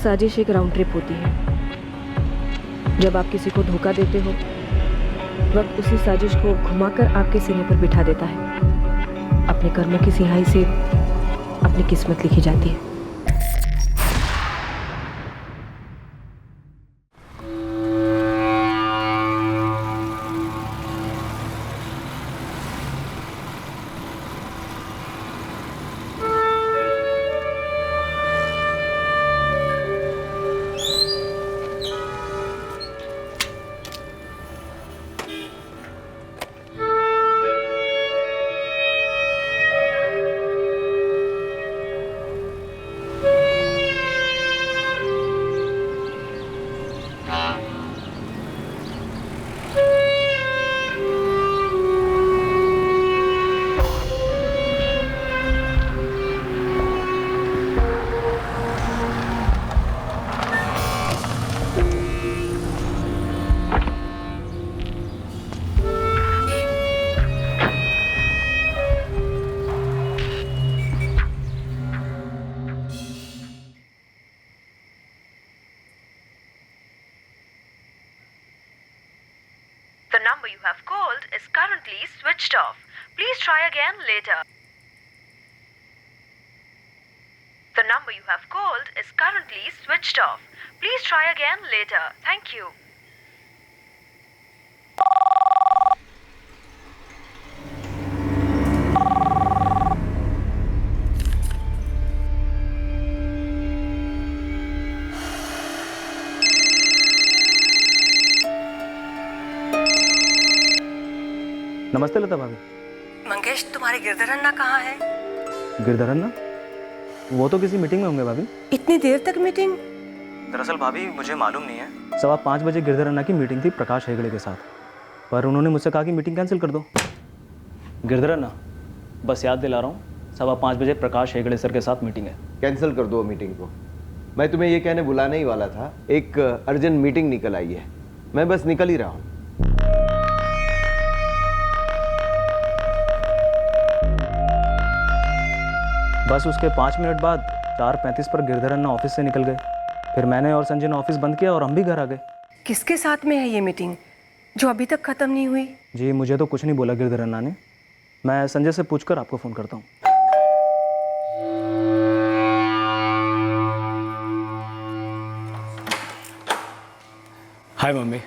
साजिश एक round trip होती है। जब आप किसी को धोखा देते हो, वक्त उसी साजिश को घुमाकर आपके सीने पर बिठा देता है। अपने कर्मों की सिहाई से अपनी किस्मत लिखी जाती है। The number you have called is currently switched off. Please try again later. The number you have called is currently switched off. Please try again later. Thank you. नमस्ते लता भाभी। मंगेश, तुम्हारे गिरधर अन्ना कहाँ है? गिरधर अन्ना? वो तो किसी मीटिंग में होंगे भाभी। इतनी देर तक मीटिंग? दरअसल भाभी मुझे मालूम नहीं है। 5:15 बजे गिरधर अन्ना की मीटिंग थी प्रकाश हेगड़े के साथ, पर उन्होंने मुझसे कहा कि मीटिंग कैंसिल कर दो। गिरधर अन्ना, बस याद दिला रहा हूँ, 5:15 बजे प्रकाश हेगड़े सर के साथ मीटिंग है। कैंसिल कर दो मीटिंग को। मैं तुम्हें ये कहने बुलाने ही वाला था, एक अर्जेंट मीटिंग निकल आई है। मैं बस निकल ही रहा हूँ। बस उसके 5 मिनट बाद 4:35 पर गिरधर अन्ना ऑफिस से निकल गए। फिर मैंने और संजय ने ऑफिस बंद किया और हम भी घर आ गए। किसके साथ में है ये मीटिंग जो अभी तक खत्म नहीं हुई? जी मुझे तो कुछ नहीं बोला गिरधर अन्ना ने। मैं संजय से पूछकर आपको फ़ोन करता हूँ। हाय मम्मी।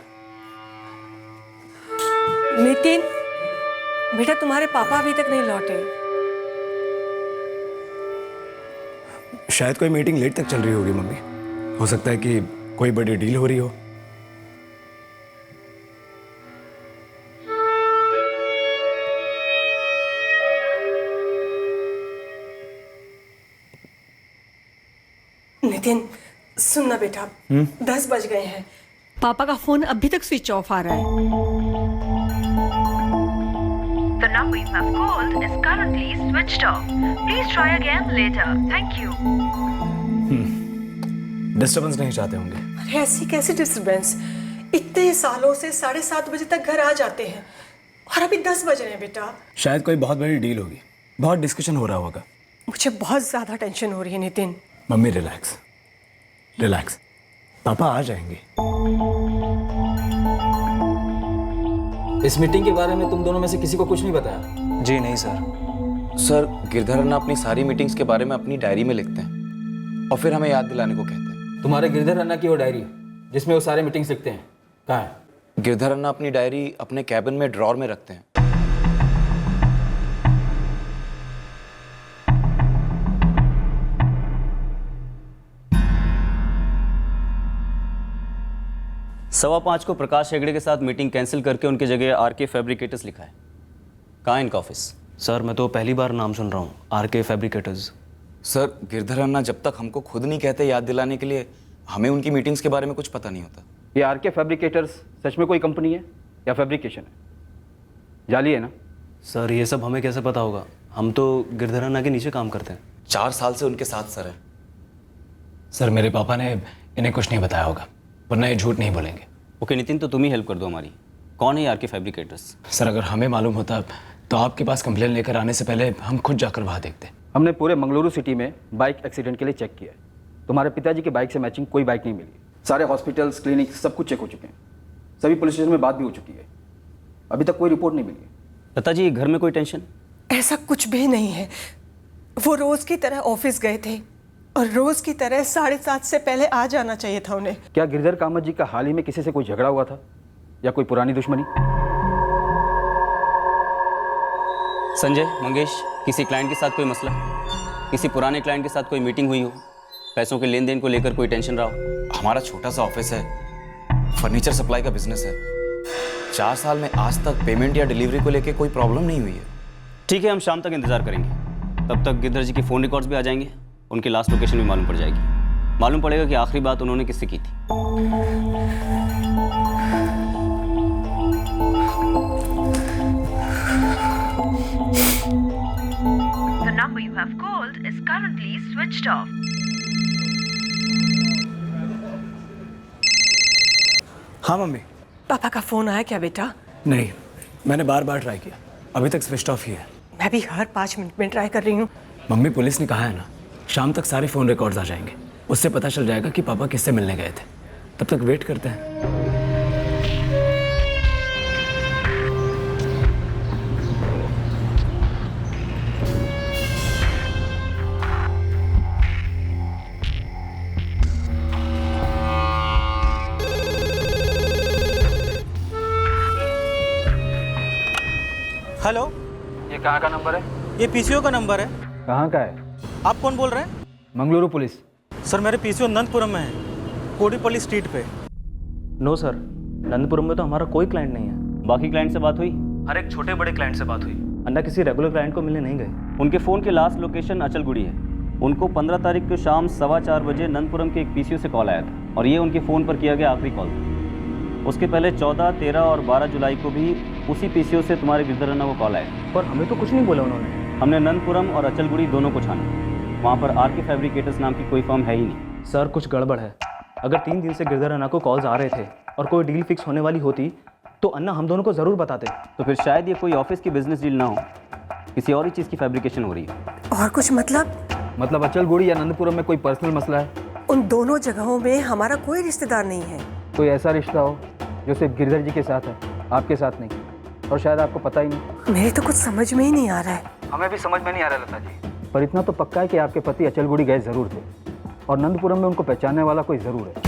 नितिन, बेटा तुम्हारे पापा अभी तक नहीं लौटे। शायद कोई मीटिंग लेट तक चल रही होगी मम्मी। हो सकता है कि कोई बड़ी डील हो रही हो। नितिन सुनना बेटा, 10 बज गए हैं। पापा का फोन अभी तक स्विच ऑफ आ रहा है। The number you have called is currently switched off. Please try again later. Thank you. Disturbance नहीं चाहते होंगे। अरे ऐसी कैसी डिस्टर्बेंस? इतने सालों से 7:30 बजे तक घर आ जाते हैं और अभी 10 बज रहे हैं बेटा। शायद कोई बहुत बड़ी डील होगी, बहुत डिस्कशन हो रहा होगा। मुझे बहुत ज्यादा टेंशन हो रही है नितिन। मम्मी रिलैक्स रिलैक्स, पापा आ जाएंगे। इस मीटिंग के बारे में तुम दोनों में से किसी को कुछ नहीं बताया? जी नहीं सर। सर, गिरधर अन्ना अपनी सारी मीटिंग्स के बारे में अपनी डायरी में लिखते हैं और फिर हमें याद दिलाने को कहते हैं। तुम्हारे गिरधर अन्ना की वो डायरी जिसमें वो सारे मीटिंग्स लिखते हैं, कहाँ है? गिरधर अन्ना अपनी डायरी अपने कैबिन में ड्रॉर में रखते हैं। सवा 5 को प्रकाश हेगड़े के साथ मीटिंग कैंसिल करके उनकी जगह आरके फैब्रिकेटर्स लिखा है। कहाँ है इनका ऑफिस? सर मैं तो पहली बार नाम सुन रहा हूँ, आरके फैब्रिकेटर्स। सर, गिरधर अन्ना जब तक हमको खुद नहीं कहते याद दिलाने के लिए, हमें उनकी मीटिंग्स के बारे में कुछ पता नहीं होता। ये आरके फैब्रिकेटर्स सच में कोई कंपनी है या फैब्रिकेशन है? जाली है ना? सर ये सब हमें कैसे पता होगा? हम तो गिरधर अन्ना के नीचे काम करते हैं। 4 साल से उनके साथ सर है। सर मेरे पापा ने इन्हें कुछ नहीं बताया होगा, वरना ये झूठ नहीं बोलेंगे। ओके नितिन, तो तुम ही हेल्प कर दो हमारी। कौन है आरके फैब्रिकेटर्स? सर अगर हमें मालूम होता तो आपके पास कंप्लेन लेकर आने से पहले हम खुद जाकर वहाँ देखते। हमने पूरे मंगलुरु सिटी में बाइक एक्सीडेंट के लिए चेक किया है। तुम्हारे पिताजी की बाइक से मैचिंग कोई बाइक नहीं मिली। सारे हॉस्पिटल्स, क्लिनिक सब कुछ चेक हो चुके हैं। सभी पुलिस स्टेशन में बात भी हो चुकी है। अभी तक कोई रिपोर्ट नहीं मिली है। लता जी, घर में कोई टेंशन? ऐसा कुछ भी नहीं है। वो रोज की तरह ऑफिस गए थे और रोज की तरह 7:30 से पहले आ जाना चाहिए था उन्हें। क्या गिरधर कामत जी का हाल ही में किसी से कोई झगड़ा हुआ था या कोई पुरानी दुश्मनी? संजय, मंगेश, किसी क्लाइंट के साथ कोई मसला, किसी पुराने क्लाइंट के साथ कोई मीटिंग हुई हो, पैसों के लेन देन को लेकर कोई टेंशन रहा हो? हमारा छोटा सा ऑफिस है, फर्नीचर सप्लाई का बिजनेस है। 4 साल में आज तक पेमेंट या डिलीवरी को लेके कोई प्रॉब्लम नहीं हुई है। ठीक है, हम शाम तक इंतजार करेंगे। तब तक गिरधर जी की फ़ोन रिकॉर्ड्स भी आ जाएंगे, उनकी लास्ट लोकेशन भी मालूम पड़ जाएगी। मालूम पड़ेगा कि आखिरी बात उन्होंने किससे की थी। The number you have called is currently switched off. हाँ मम्मी। पापा का फोन आया क्या बेटा? नहीं, मैंने बार बार ट्राई किया, अभी तक स्विच ऑफ ही है। मैं भी हर 5 मिनट में ट्राई कर रही हूँ। मम्मी, पुलिस ने कहा है ना, शाम तक सारे फ़ोन रिकॉर्ड्स आ जाएंगे, उससे पता चल जाएगा कि पापा किससे मिलने गए थे। तब तक वेट करते हैं। हेलो, ये कहाँ का नंबर है? ये पीसीओ का नंबर है। कहाँ का है? आप कौन बोल रहे हैं? मंगलुरु पुलिस। सर, मेरे पीसीओ नंदपुरम में है, कोडीपल्ली स्ट्रीट पे। नो सर, नंदपुरम में तो हमारा कोई क्लाइंट नहीं है। बाकी क्लाइंट से बात हुई? हर एक छोटे बड़े क्लाइंट से बात हुई, अन्ना किसी रेगुलर क्लाइंट को मिलने नहीं गए। उनके फ़ोन की लास्ट लोकेशन अचलगुड़ी है। उनको 15 तारीख को शाम 4:15 बजे नंदपुरम के एक पीसीओ से कॉल आया था और ये उनके फ़ोन पर किया गया आखिरी कॉल था। उसके पहले 14, 13 और 12 जुलाई को भी उसी पीसीओ से तुम्हारे गिरधर अन्ना को कॉल आया। पर हमें तो कुछ नहीं बोला उन्होंने। हमने नंदपुरम और अचलगुड़ी दोनों को छाना, वहाँ पर आरके फैब्रिकेटर्स नाम की कोई फर्म है ही नहीं। सर, कुछ गड़बड़ है। अगर 3 दिन से गिरधर अन्ना को कॉल्स आ रहे थे और कोई डील फिक्स होने वाली होती तो अन्ना हम दोनों को ज़रूर बताते। तो फिर शायद ये कोई ऑफिस की बिजनेस डील ना हो, किसी और ही चीज़ की फैब्रिकेशन हो रही है। और कुछ मतलब अचलगुड़ी या नंदपुरम में कोई पर्सनल मसला है? उन दोनों जगहों में हमारा कोई रिश्तेदार नहीं है। कोई ऐसा रिश्ता हो जो सिर्फ गिरधर जी के साथ है, आपके साथ नहीं, और शायद आपको पता ही नहीं। मेरे तो कुछ समझ में ही नहीं आ रहा है। हमें भी समझ में नहीं आ रहा लता जी, पर इतना तो पक्का है कि आपके पति अचलगुड़ी गए जरूर थे और नंदपुरम में उनको पहचानने वाला कोई जरूर है।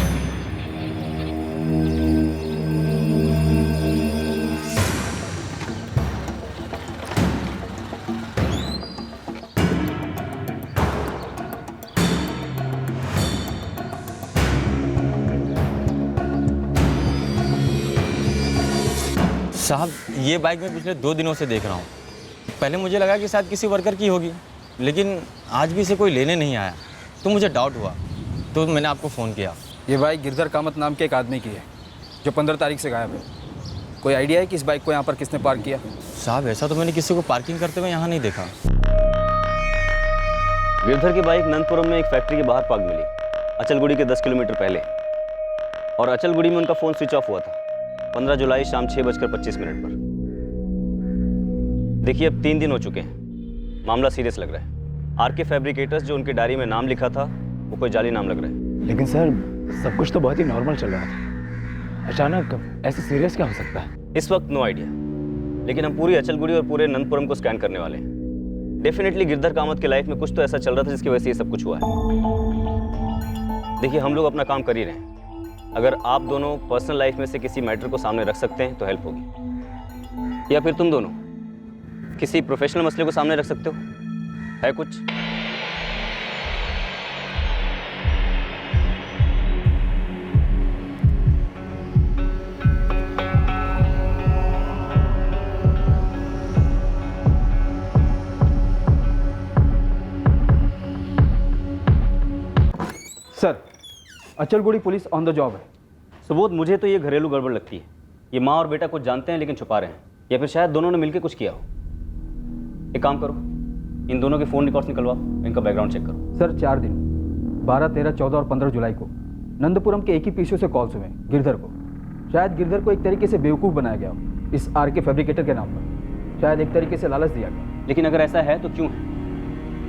साहब, ये बाइक मैं पिछले 2 दिनों से देख रहा हूँ। पहले मुझे लगा कि शायद किसी वर्कर की होगी, लेकिन आज भी इसे कोई लेने नहीं आया, तो मुझे डाउट हुआ, तो मैंने आपको फ़ोन किया। ये बाइक गिरधर कामत नाम के एक आदमी की है जो 15 तारीख से गायब है। कोई आइडिया है कि इस बाइक को यहाँ पर किसने पार्क किया? साहब, ऐसा तो मैंने किसी को पार्किंग करते हुए यहाँ नहीं देखा। गिरधर की बाइक नंदपुरम में एक फैक्ट्री के बाहर पार्क मिली, अचलगुड़ी के 10 किलोमीटर पहले, और अचलगुड़ी में उनका फ़ोन स्विच ऑफ हुआ था 15 जुलाई शाम 6:25 पर। देखिए, अब 3 दिन हो चुके हैं, मामला सीरियस लग रहा है। आरके फैब्रिकेटर्स जो उनके डायरी में नाम लिखा था वो कोई जाली नाम लग रहा है। लेकिन सर, सब कुछ तो बहुत ही नॉर्मल चल रहा था, अचानक ऐसे सीरियस क्या हो सकता है? इस वक्त नो आइडिया, लेकिन हम पूरी अचलगुड़ी और पूरे नंदपुरम को स्कैन करने वाले हैं। डेफिनेटली गिरधर कामत के लाइफ में कुछ तो ऐसा चल रहा था जिसकी वजह से ये सब कुछ हुआ है। देखिए, हम लोग अपना काम कर ही रहे हैं। अगर आप दोनों पर्सनल लाइफ में से किसी मैटर को सामने रख सकते हैं तो हेल्प होगी, या फिर तुम दोनों किसी प्रोफेशनल मसले को सामने रख सकते हो। है कुछ? Sir, Achalgudi police on the job है। सबूत, मुझे तो ये घरेलू गड़बड़ लगती है। ये माँ और बेटा कुछ जानते हैं लेकिन छुपा रहे हैं, या फिर शायद दोनों ने मिलकर कुछ किया हो। एक काम करो, इन दोनों के फ़ोन रिकॉर्ड्स निकलवाओ, इनका बैकग्राउंड चेक करो। सर, 4 दिन 12, 13, 14 और 15 जुलाई को नंदपुरम के एक ही पीसीओ से कॉल्स हुए गिरधर को। शायद गिरधर को एक तरीके से बेवकूफ़ बनाया गया हो इस आरके फैब्रिकेटर के नाम पर, शायद एक तरीके से लालच दिया गया। लेकिन अगर ऐसा है तो क्यों है?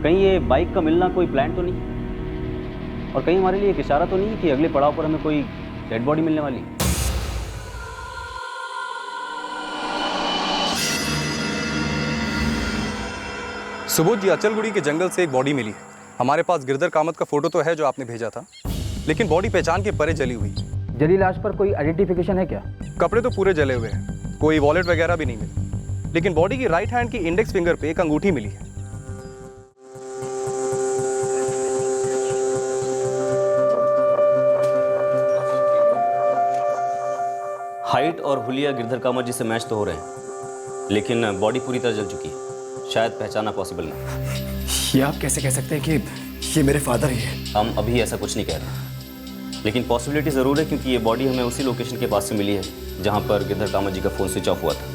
कहीं ये बाइक का मिलना कोई प्लान तो नहीं? और कहीं हमारे लिए एक इशारा तो नहीं है कि अगले पड़ाव पर हमें कोई डेड बॉडी मिलने वाली है? सुबोध जी, अचलगुड़ी के जंगल से एक बॉडी मिली है। हमारे पास गिरधर कामत का फोटो तो है जो आपने भेजा था, लेकिन बॉडी पहचान के परे जली हुई। जली लाश पर कोई आइडेंटिफिकेशन है क्या? कपड़े तो पूरे जले हुए हैं, कोई वॉलेट वगैरह भी नहीं मिली, लेकिन बॉडी की राइट हैंड की इंडेक्स फिंगर पे एक अंगूठी मिली है। हाइट और हुलिया गिरधर कामत जी से मैच तो हो रहे हैं, लेकिन बॉडी पूरी तरह जल चुकी है, शायद पहचाना पॉसिबल नहीं। ये आप कैसे कह सकते हैं कि ये मेरे फादर ही है? हम अभी ऐसा कुछ नहीं कह रहे, लेकिन पॉसिबिलिटी ज़रूर है, क्योंकि ये बॉडी हमें उसी लोकेशन के पास से मिली है जहाँ पर गिरधर कामत जी का फ़ोन स्विच ऑफ हुआ था।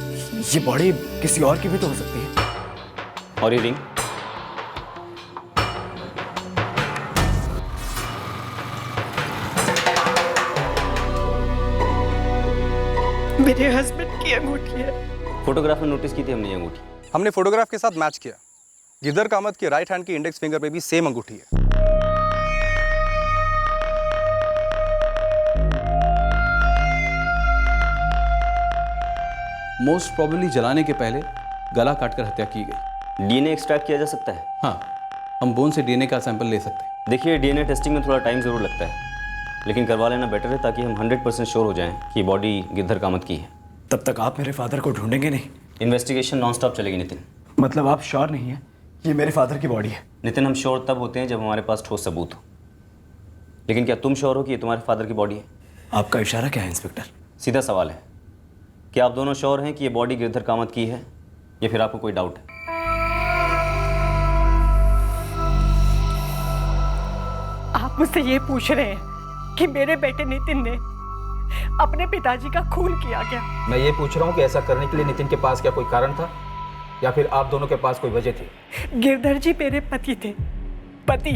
ये बॉडी किसी और की भी तो हो सकती है। और ये रिंग? मेरे हस्बैंड की अंगूठी है। फोटोग्राफ में नोटिस की थी हमने ये अंगूठी। हमने फोटोग्राफ के साथ मैच किया, गिरधर कामत की राइट हैंड की इंडेक्स फिंगर पे भी सेम अंगूठी है। मोस्ट प्रोबेबली जलाने के पहले गला काटकर हत्या की गई। डीएनए एक्सट्रैक्ट किया जा सकता है? हाँ, हम बोन से डीएनए का सैंपल ले सकते हैं। देखिए, डीएनए टेस्टिंग में थोड़ा टाइम ज़रूर लगता है, लेकिन करवा लेना बेटर है, ताकि हम 100% श्योर हो जाएं कि बॉडी गिरधर कामत की है। तब तक आप मेरे फादर को ढूंढेंगे नहीं? इन्वेस्टिगेशन नॉन स्टॉप चलेगी नितिन। मतलब आप श्योर नहीं है ये मेरे फादर की बॉडी है? नितिन, हम श्योर तब होते हैं जब हमारे पास ठोस सबूत हो, लेकिन क्या तुम श्योर हो कि ये तुम्हारे फादर की बॉडी है? आपका इशारा क्या है इंस्पेक्टर? सीधा सवाल है, क्या आप दोनों श्योर हैं कि ये बॉडी गिरधर कामत की है, या फिर आपको कोई डाउट है? आप मुझसे ये पूछ रहे हैं कि मेरे बेटे नितिन ने अपने पिताजी का खून किया क्या? मैं ये पूछ रहा हूँ कि ऐसा करने के लिए नितिन के पास क्या कोई कारण था, या फिर आप दोनों के पास कोई वजह थी? गिरधर जी मेरे पति थे, पति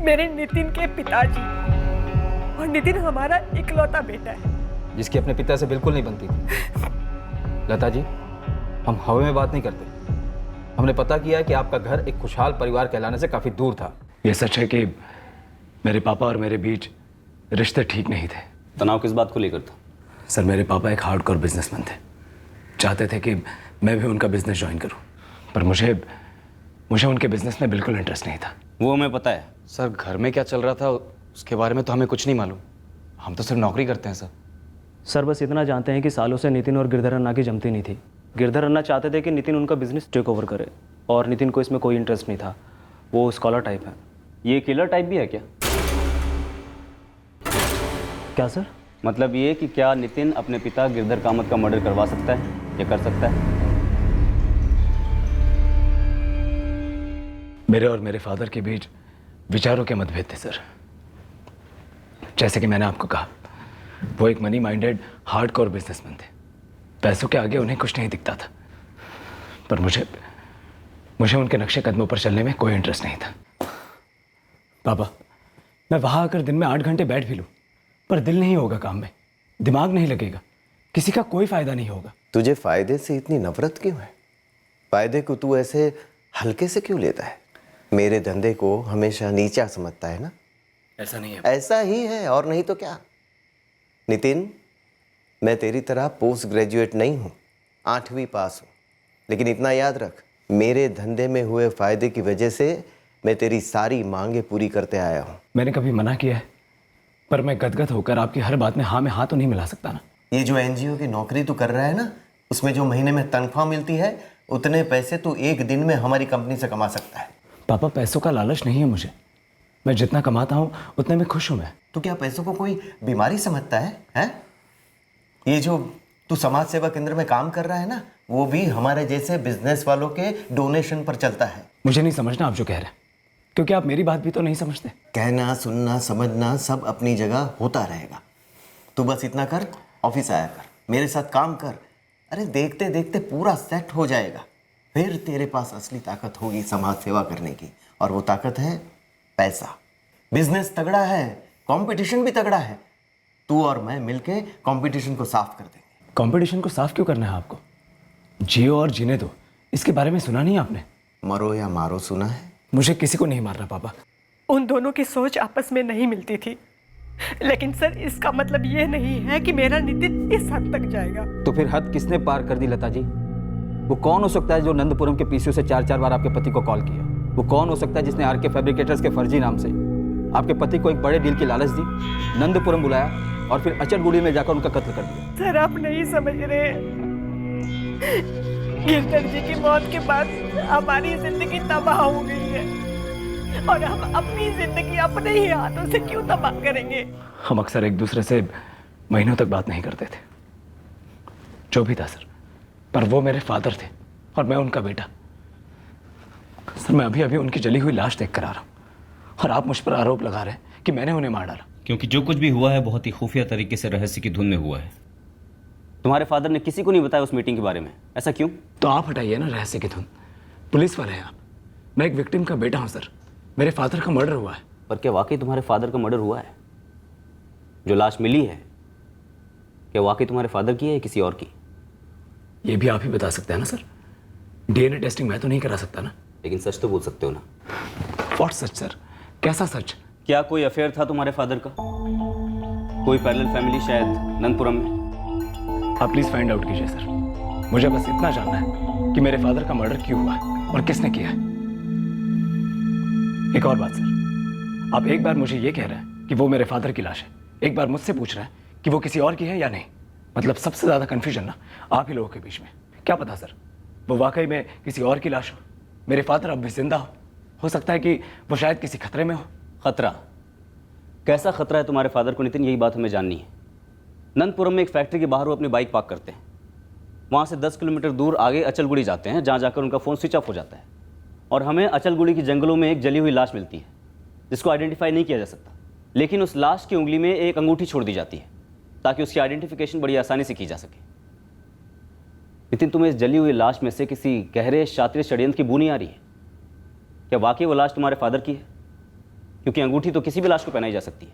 मेरे नितिन के पिताजी, और नितिन हमारा इकलौता बेटा है जिसकी अपने पिता से बिल्कुल नहीं बनती थी। लता जी, हम हवा में बात नहीं करते। हमने पता किया है कि आपका घर एक खुशहाल परिवार कहलाने से काफी दूर था। ये सच है कि मेरे पापा और मेरे बीच रिश्ते ठीक नहीं थे। तनाव किस बात को लेकर था? सर, मेरे पापा एक हार्डकोर बिजनेसमैन थे, चाहते थे कि मैं भी उनका बिजनेस ज्वाइन करूं, पर मुझे उनके बिजनेस में बिल्कुल इंटरेस्ट नहीं था। वो हमें पता है। सर, घर में क्या चल रहा था उसके बारे में तो हमें कुछ नहीं मालूम, हम तो सिर्फ नौकरी करते हैं सर। सर, बस इतना जानते हैं कि सालों से नितिन और गिरधर अन्ना की जमती नहीं थी। गिरधर अन्ना चाहते थे कि नितिन उनका बिजनेस टेक ओवर करे, और नितिन को इसमें कोई इंटरेस्ट नहीं था। वो स्कॉलर टाइप है। ये किलर टाइप भी है क्या? क्या सर? मतलब ये कि क्या नितिन अपने पिता गिरधर कामत का मर्डर करवा सकता है या कर सकता है? मेरे और मेरे फादर के बीच विचारों के मतभेद थे सर। जैसे कि मैंने आपको कहा, वो एक मनी माइंडेड हार्डकोर बिजनेसमैन थे। पैसों के आगे उन्हें कुछ नहीं दिखता था, पर मुझे उनके नक्शे कदमों पर चलने में कोई इंटरेस्ट नहीं था। पापा, मैं वहां आकर दिन में 8 घंटे बैठ भी लूं, पर दिल नहीं होगा काम में, दिमाग नहीं लगेगा, किसी का कोई फायदा नहीं होगा। तुझे फायदे से इतनी नफरत क्यों है? फायदे को तू ऐसे हल्के से क्यों लेता है? मेरे धंधे को हमेशा नीचा समझता है ना? ऐसा नहीं है। ऐसा ही है, और नहीं तो क्या। नितिन, मैं तेरी तरह पोस्ट ग्रेजुएट नहीं हूँ, 8वीं पास हूँ, लेकिन इतना याद रख, मेरे धंधे में हुए फायदे की वजह से मैं तेरी सारी मांगे पूरी करते आया हूँ। मैंने कभी मना किया है? पर मैं गदगद होकर आपकी हर बात में हाँ में हाँ तो नहीं मिला सकता ना। ये जो एनजीओ की नौकरी तू कर रहा है ना, उसमें जो महीने में तनख्वाह मिलती है, उतने पैसे तू एक दिन में हमारी कंपनी से कमा सकता है। पापा, पैसों का लालच नहीं है मुझे, मैं जितना कमाता हूँ उतने में खुश हूँ मैं। तो क्या पैसों को कोई बीमारी समझता है, हैं? ये जो तू समाज सेवा केंद्र में काम कर रहा है ना, वो भी हमारे जैसे बिजनेस वालों के डोनेशन पर चलता है। मुझे नहीं समझना आप जो कह रहे हैं, क्योंकि आप मेरी बात भी तो नहीं समझते। कहना, सुनना, समझना सब अपनी जगह होता रहेगा। तू बस इतना कर, ऑफिस आया कर, मेरे साथ काम कर। अरे देखते देखते पूरा सेट हो जाएगा। फिर तेरे पास असली ताकत होगी समाज सेवा करने की, और वो ताकत है पैसा। बिजनेस तगड़ा है, कंपटीशन भी तगड़ा है। तू और मैं मिलके कंपटीशन को साफ कर देंगे। कंपटीशन को साफ क्यों करना है आपको? जियो और जीने दो, इसके बारे में सुना नहीं आपने? मरो या मारो सुना है। मुझे किसी को नहीं मारना पापा, उन दोनों की सोच आपस में नहीं मिलती थी, लेकिन सर इसका मतलब ये नहीं है कि मेरा नितिन इस हद तक जाएगा। तो फिर हद किसने पार कर दी लता जी? वो कौन हो सकता है जो नंदपुरम के पीसीओ से 4-4 बार आपके पति को कॉल किया? वो कौन हो सकता है जिसने आरके फैब्रिकेटर्स के फर्जी नाम से आपके पति को एक बड़े डील की लालच दी, नंदपुरम बुलाया और फिर अचलगुड़ी में जाकर उनका कत्ल कर दिया? सर आप नहीं समझ रहे, गिरधर जी की मौत के बाद हमारी जिंदगी तबाह हो गई है और हम अपनी जिंदगी अपने ही हाथों से क्यों तबाह करेंगे? हम अक्सर एक दूसरे से महीनों तक बात नहीं करते थे, जो भी था सर, पर वो मेरे फादर थे और मैं उनका बेटा। सर मैं अभी अभी उनकी जली हुई लाश देख कर आ रहा हूँ और आप मुझ पर आरोप लगा रहे हैं कि मैंने उन्हें मार डाला। क्योंकि जो कुछ भी हुआ है बहुत ही खुफिया तरीके से रहस्य की धुन में हुआ है। तुम्हारे फादर ने किसी को नहीं बताया उस मीटिंग के बारे में, ऐसा क्यों? तो आप हटाइए ना रहस्य की धुन, पुलिस वाले हैं आप, मैं एक विक्टिम का बेटा हूँ सर, मेरे फादर का मर्डर हुआ है। पर क्या वाकई तुम्हारे फादर का मर्डर हुआ है? जो लाश मिली है क्या वाकई तुम्हारे फादर की है या किसी और की? ये भी आप ही बता सकते हैं ना सर, डीएनए टेस्टिंग मैं तो नहीं करा सकता ना। लेकिन सच तो बोल सकते हो ना। What such sir? कैसा सच? क्या कोई अफेयर था तुम्हारे फादर का? कोई पैरेलल फैमिली शायद नंदपुरम में? आप प्लीज फाइंड आउट कीजिए सर, मुझे बस इतना जानना है कि मेरे फादर का मर्डर क्यों हुआ है और किसने किया है। एक और बात सर, आप एक बार मुझे ये कह रहे हैं कि वो मेरे फादर की लाश है, एक बार मुझसे पूछ रहे हैं कि वो किसी और की है या नहीं। मतलब सबसे ज्यादा कंफ्यूजन ना आप ही लोगों के बीच में। क्या पता सर, वो वाकई में किसी और की लाश हो, मेरे फादर अब भी जिंदा हो सकता है कि वो शायद किसी खतरे में हो। खतरा? कैसा खतरा है तुम्हारे फादर को नितिन, यही बात हमें जाननी है। नंदपुरम में एक फैक्ट्री के बाहर वो अपनी बाइक पार्क करते हैं, वहाँ से 10 किलोमीटर दूर आगे अचलगुड़ी जाते हैं, जहाँ जाकर उनका फ़ोन स्विच ऑफ हो जाता है और हमें अचलगुड़ी की जंगलों में एक जली हुई लाश मिलती है जिसको आइडेंटिफाई नहीं किया जा सकता। लेकिन उस लाश की उंगली में एक अंगूठी छोड़ दी जाती है ताकि उसकी आइडेंटिफिकेशन बड़ी आसानी से की जा सके। नितिन, तुम्हें इस जली हुई लाश में से किसी गहरे शातिर षड्यंत्र की बू नहीं आ रही है? क्या वाकई वो लाश तुम्हारे फादर की है? क्योंकि अंगूठी तो किसी भी लाश को पहनाई जा सकती है।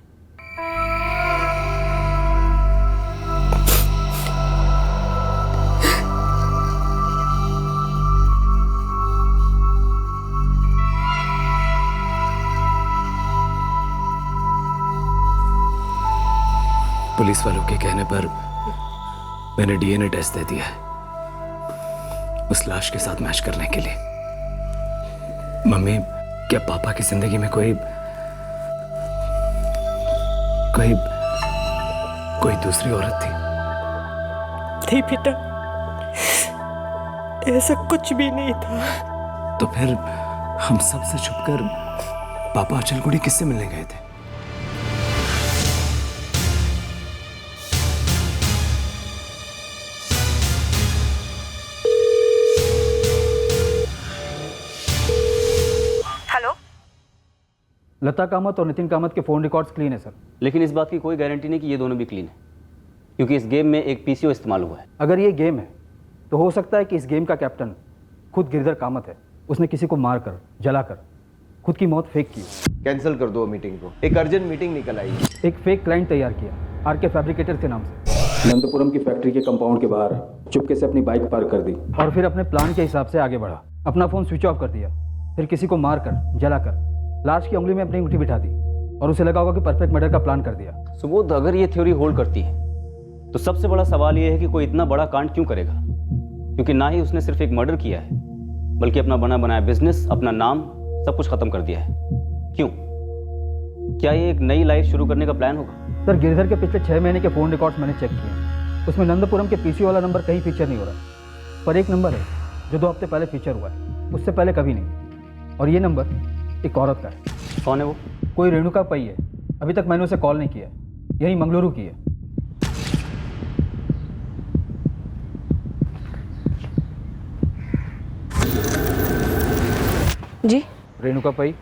पुलिस वालों के कहने पर मैंने डीएनए टेस्ट दे दिया है उस लाश के साथ मैच करने के लिए। मम्मी, क्या पापा की जिंदगी में कोई दूसरी औरत थी? नहीं बेटा, ऐसा कुछ भी नहीं था। तो फिर हम सब से छुपकर पापा अचलगुड़ी किससे मिलने गए थे? लता कामत और नितिन कामत के फ़ोन रिकॉर्ड्स क्लीन है सर। लेकिन इस बात की कोई गारंटी नहीं कि ये दोनों भी क्लीन है, क्योंकि इस गेम में एक पीसीओ इस्तेमाल हुआ है। अगर ये गेम है तो हो सकता है कि इस गेम का कैप्टन खुद गिरधर कामत है। उसने किसी को मारकर, जलाकर खुद की मौत फेक की। कैंसिल कर दो मीटिंग को, एक अर्जेंट मीटिंग निकल आई। एक फेक क्लाइंट तैयार किया आरके फैब्रिकेटर के नाम से, नंदपुरम की फैक्ट्री के कंपाउंड के बाहर चुपके से अपनी बाइक पार्क कर दी और फिर अपने प्लान के हिसाब से आगे बढ़ा। अपना फ़ोन स्विच ऑफ कर दिया, फिर किसी को मारकर, जलाकर लाश की उंगली में अपनी अंगूठी बिठा दी और उसे लगा होगा कि परफेक्ट मर्डर का प्लान कर दिया। सुबोध, अगर ये थ्योरी होल्ड करती है तो सबसे बड़ा सवाल ये है कि कोई इतना बड़ा कांड क्यों करेगा? क्योंकि ना ही उसने सिर्फ एक मर्डर किया है बल्कि अपना बना बनाया बिजनेस, अपना नाम, सब कुछ खत्म कर दिया है। क्यों? क्या ये एक नई लाइफ शुरू करने का प्लान होगा? सर, गिरधर के पिछले 6 महीने के फ़ोन रिकॉर्ड्स मैंने चेक किए, उसमें नंदपुरम के पीसीओ वाला नंबर कहीं फीचर नहीं हो रहा। पर एक नंबर है जो 2 हफ्ते पहले फीचर हुआ है, उससे पहले कभी नहीं। और ये नंबर एक औरत का है। कौन है वो? कोई रेणुका पई है। अभी तक मैंने उसे कॉल नहीं किया, यही मंगलुरु की है। जी रेणुका पई?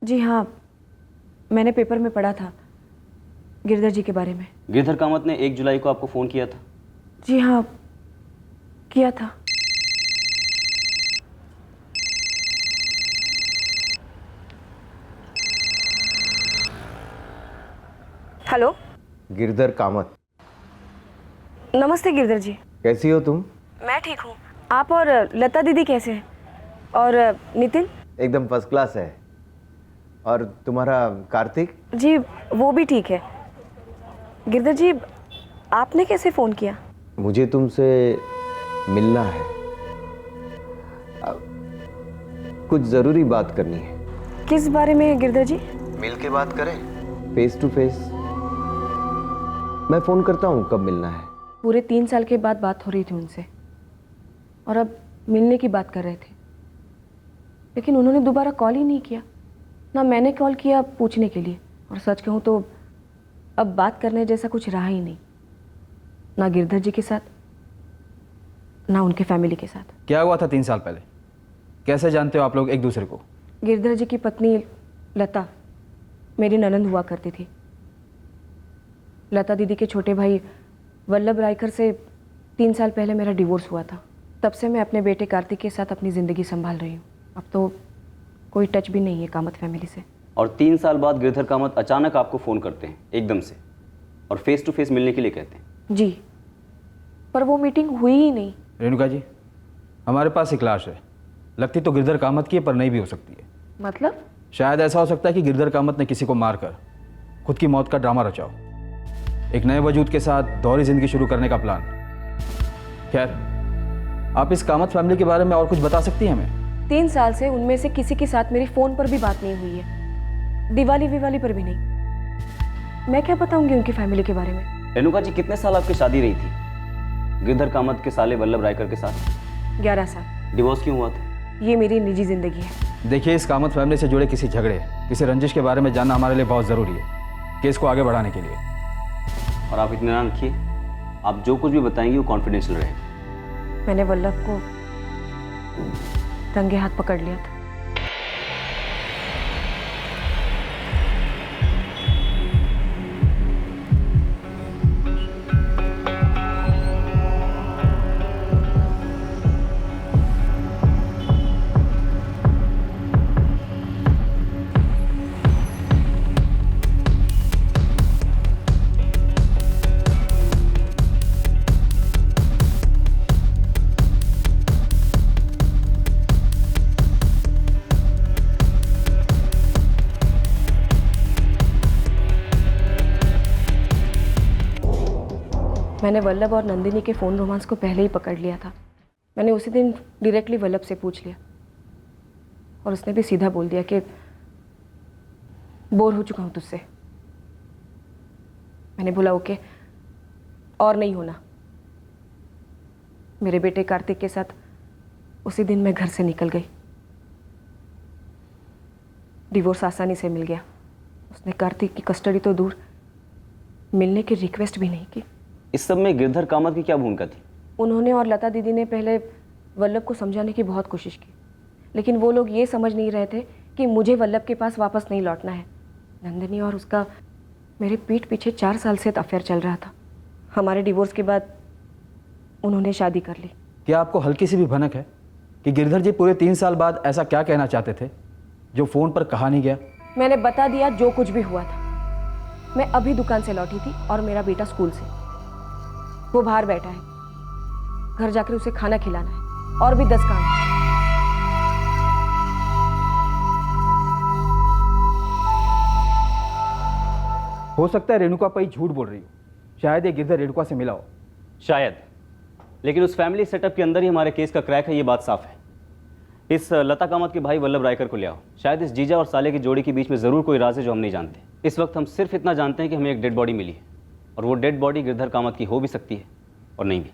जी हाँ, मैंने पेपर में पढ़ा था गिरधर जी के बारे में। गिरधर कामत ने 1 जुलाई को आपको फ़ोन किया था? जी हाँ, किया था। हेलो, गिरधर कामत। नमस्ते गिरधर जी। कैसी हो तुम? मैं ठीक हूँ। आप और लता दीदी कैसे हैं? और नितिन? एकदम फर्स्ट क्लास है। और तुम्हारा कार्तिक? जी वो भी ठीक है। गिरधर जी, आपने कैसे फ़ोन किया? मुझे तुमसे मिलना है, कुछ ज़रूरी बात करनी है। किस बारे में गिरधर जी? मिल के बात करें, फेस टू फेस। मैं फ़ोन करता हूँ, कब मिलना है? पूरे 3 साल के बाद बात हो रही थी उनसे और अब मिलने की बात कर रहे थे, लेकिन उन्होंने दोबारा कॉल ही नहीं किया, ना मैंने कॉल किया पूछने के लिए। और सच कहूँ तो अब बात करने जैसा कुछ रहा ही नहीं, ना गिरधर जी के साथ ना उनके फैमिली के साथ। क्या हुआ था 3 साल पहले? कैसे जानते हो आप लोग एक दूसरे को? गिरधर जी की पत्नी लता मेरी ननंद हुआ करती थी। लता दीदी के छोटे भाई वल्लभ रायकर से 3 साल पहले मेरा डिवोर्स हुआ था। तब से मैं अपने बेटे कार्तिक के साथ अपनी ज़िंदगी संभाल रही हूँ। अब तो कोई टच भी नहीं है कामत फैमिली से। और 3 साल बाद गिरधर कामत अचानक आपको फ़ोन करते हैं एकदम से और फेस टू फेस मिलने के लिए कहते हैं। जी, पर वो मीटिंग हुई ही नहीं। रेणुका जी, हमारे पास एक लाश है, लगती तो गिरधर कामत की है पर नहीं भी हो सकती है। मतलब? शायद ऐसा हो सकता है कि गिरधर कामत ने किसी को मारकर खुद की मौत का ड्रामा रचा हो, एक नए वजूद के साथ दोहरी जिंदगी शुरू करने का प्लान। खैर, आप इस कामत फैमिली के बारे में और कुछ बता सकती हैं हमें? 3 साल से उनमें से किसी के साथ मेरी फ़ोन पर भी बात नहीं हुई है, दिवाली पर भी नहीं। मैं क्या बताऊंगी उनकी फैमिली के बारे में? रेणुका जी, कितने साल आपकी शादी रही थी गिरधर कामत के साले वल्लभ रायकर के साथ? 11 साल। डिवोर्स क्यों हुआ था? ये मेरी निजी ज़िंदगी है। देखिए, इस कामत फैमिली से जुड़े किसी झगड़े, किसी रंजिश के बारे में जानना हमारे लिए बहुत ज़रूरी है केस को आगे बढ़ाने के लिए। और आप इत्मीनान रखिए, आप जो कुछ भी बताएंगे वो कॉन्फिडेंशियल रहेगा। मैंने वल्लभ को रंगे हाथ पकड़ लिया था। मैंने वल्लभ और नंदिनी के फ़ोन रोमांस को पहले ही पकड़ लिया था। मैंने उसी दिन डायरेक्टली वल्लभ से पूछ लिया और उसने भी सीधा बोल दिया कि बोर हो चुका हूँ तुझसे। मैंने बोला ओके, और नहीं होना। मेरे बेटे कार्तिक के साथ उसी दिन मैं घर से निकल गई। डिवोर्स आसानी से मिल गया। उसने कार्तिक की कस्टडी तो दूर, मिलने की रिक्वेस्ट भी नहीं की। इस सब में गिरधर कामत की क्या भूमिका थी? उन्होंने और लता दीदी ने पहले वल्लभ को समझाने की बहुत कोशिश की, लेकिन वो लोग ये समझ नहीं रहे थे कि मुझे वल्लभ के पास वापस नहीं लौटना है। नंदिनी और उसका मेरे पीठ पीछे 4 साल से अफेयर चल रहा था। हमारे डिवोर्स के बाद उन्होंने शादी कर ली। क्या आपको हल्की सी भी भनक है कि गिरधर जी पूरे 3 साल बाद ऐसा क्या कहना चाहते थे जो फ़ोन पर कहा नहीं गया? मैंने बता दिया जो कुछ भी हुआ था। मैं अभी दुकान से लौटी थी और मेरा बेटा स्कूल से, वो बाहर बैठा है। घर जाकर उसे खाना खिलाना है और भी 10 काम है। हो सकता है रेणुका पई झूठ बोल रही हो, शायद ये गिरधर रेणुका से मिला हो। शायद, लेकिन उस फैमिली सेटअप के अंदर ही हमारे केस का क्रैक है, ये बात साफ है। इस लता कामत के भाई वल्लभ रायकर को ले आओ। शायद इस जीजा और साले की जोड़ी के बीच में ज़रूर कोई राज है जो हम नहीं जानते। इस वक्त हम सिर्फ इतना जानते हैं कि हमें एक डेड बॉडी मिली है और वो डेड बॉडी गिरधर कामत की हो भी सकती है और नहीं भी।